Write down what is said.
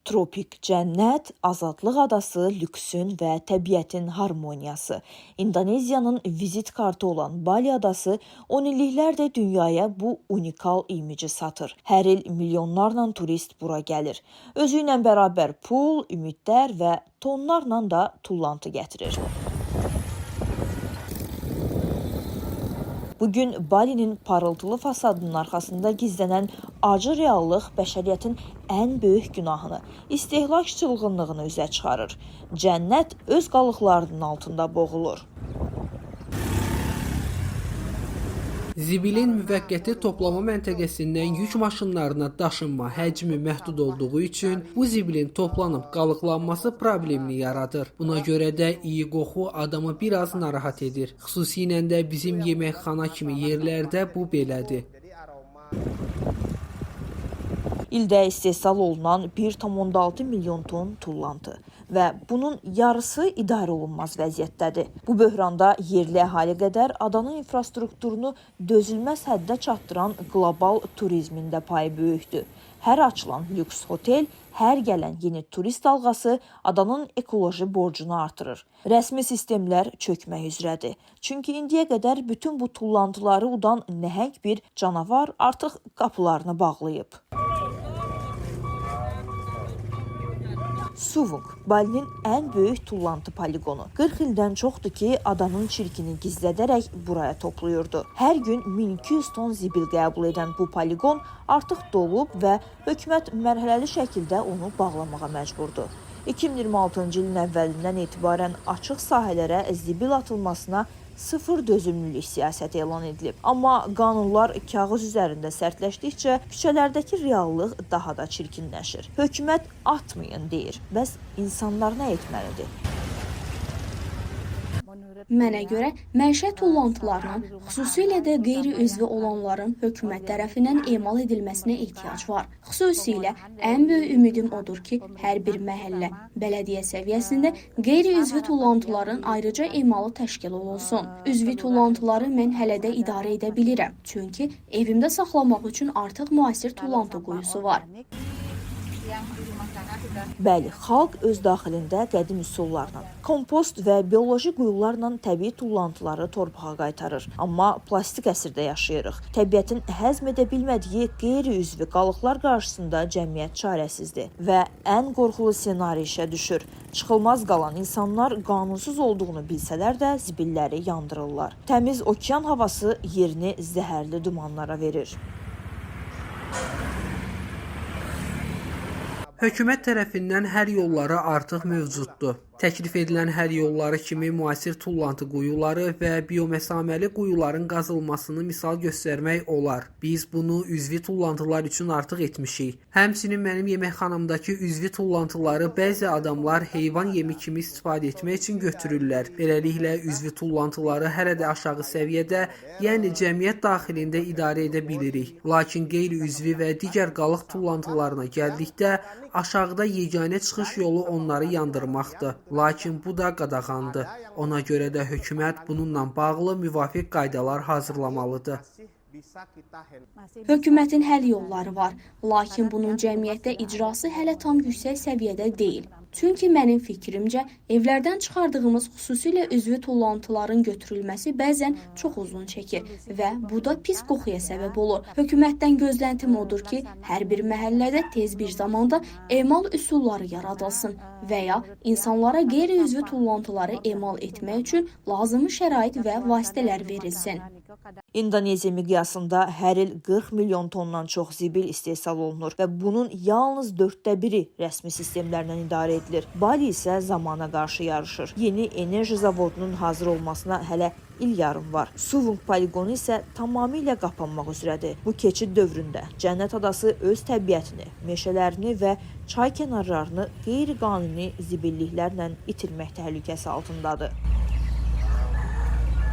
Tropik cənnət, azadlıq adası, lüksün və təbiətin harmoniyası. İndoneziyanın vizit kartı olan Bali adası 10 illiklərdir dünyaya bu unikal imici satır. Hər il milyonlarla turist bura gəlir. Özü ilə bərabər pul, ümidlər və tonlarla da tullantı gətirir. Bugün Balinin parıltılı fasadının arxasında gizlənən acı reallıq bəşəriyyətin ən böyük günahını, istehlak çılğınlığını üzə çıxarır. Cənnət öz qalıqlarının altında boğulur. Zibilin müvəqqəti toplama məntəqəsindən yük maşınlarına daşınma həcmi məhdud olduğu üçün bu zibilin toplanıb qalıqlanması problemini yaradır. Buna görə də iyi qoxu adamı biraz narahat edir. Xüsusilə də bizim yeməkxana kimi yerlərdə bu belədir. İldə istehsal olunan 1,6 milyon ton tullantı və bunun yarısı idarə olunmaz vəziyyətdədir. Bu böhranda yerli əhali qədər adanın infrastrukturunu dözülməz həddə çatdıran qlobal turizmin də payı böyükdür. Hər açılan lüks hotel, hər gələn yeni turist dalğası adanın ekoloji borcunu artırır. Rəsmi sistemlər çökmək üzrədir. Çünki indiyə qədər bütün bu tullantıları udan nəhəng bir canavar artıq qapılarını bağlayıb. Suvung, Balinin ən böyük tullantı poligonu. 40 ildən çoxdur ki, adanın çirkini gizlədərək buraya toplayırdı. Hər gün 1200 ton zibil qəbul edən bu poligon artıq dolub və hökumət mərhələli şəkildə onu bağlamağa məcburdur. 2026-cı ilin əvvəlindən etibarən açıq sahələrə zibil atılmasına sıfır dözümlülük siyasəti elan edilib. Amma qanunlar kağız üzərində sərtləşdikcə küçələrdəki reallıq daha da çirkinləşir. Hökumət atmayın deyir. Bəs insanlar nə etməlidir? Mənə görə məişət tullantılarının, xüsusilə də qeyri-üzvü olanların hökumət tərəfindən emal edilməsinə ehtiyac var. Xüsusilə ən böyük ümidim odur ki, hər bir məhəllə, bələdiyyə səviyyəsində qeyri-üzvü tullantıların ayrıca emalı təşkil olunsun. Üzvi tullantıları mən hələ də idarə edə bilirəm, çünki evimdə saxlamaq üçün artıq müasir tullantı quyusu var. Bəli, xalq öz daxilində qədim üsullarla, kompost və bioloji quyularla təbii tullantıları torpağa qaytarır. Amma plastik əsrdə yaşayırıq. Təbiətin həzm edə bilmədiyi qeyri-üzvi qalıqlar qarşısında cəmiyyət çarəsizdir və ən qorxulu ssenari işə düşür. Çıxılmaz qalan insanlar qanunsuz olduğunu bilsələr də zibilləri yandırırlar. Təmiz okean havası yerini zəhərli dumanlara verir. Hökumət tərəfindən hər yolları artıq mövcuddur. Təklif edilən hər yolları kimi müasir tullantı quyuları və bioməsaməli quyuların qazılmasını misal göstərmək olar. Biz bunu üzvi tullantılar üçün artıq etmişik. Həmçinin mənim yeməkxanamdakı üzvi tullantıları bəzi adamlar heyvan yemi kimi istifadə etmək üçün götürürlər. Beləliklə üzvi tullantıları hələ də aşağı səviyyədə, yəni cəmiyyət daxilində idarə edə bilirik. Lakin qeyri-üzvi və digər qalıq tullantılarına gəldikdə aşağıda yeganə çıxış yolu onları yandırmaqdır. Lakin bu da qadağandır. Ona görə də hökumət bununla bağlı müvafiq qaydalar hazırlamalıdır. Hökumətin həll yolları var, lakin bunun cəmiyyətdə icrası hələ tam yüksək səviyyədə deyil. Çünki mənim fikrimcə, evlərdən çıxardığımız xüsusilə üzvi tullantıların götürülməsi bəzən çox uzun çəkir və bu da pis qoxuya səbəb olur. Hökumətdən gözləntim odur ki, hər bir məhəllədə tez bir zamanda emal üsulları yaradılsın və ya insanlara qeyri-üzvi tullantıları emal etmək üçün lazımi şərait və vasitələr verilsin. İndoneziya miqyasında hər il 40 milyon tondan çox zibil istehsal olunur və bunun yalnız 1/4-i rəsmi sistemlərlə idarə edilir. Bali isə zamana qarşı yarışır. Yeni enerji zavodunun hazır olmasına hələ il yarım var. Suvung poligonu isə tamamilə qapanmaq üzrədir. Bu keçid dövründə Cənnət adası öz təbiətini, meşələrini və çay kənarlarını qeyri-qanuni zibilliklərlə itirmək təhlükəsi altındadır.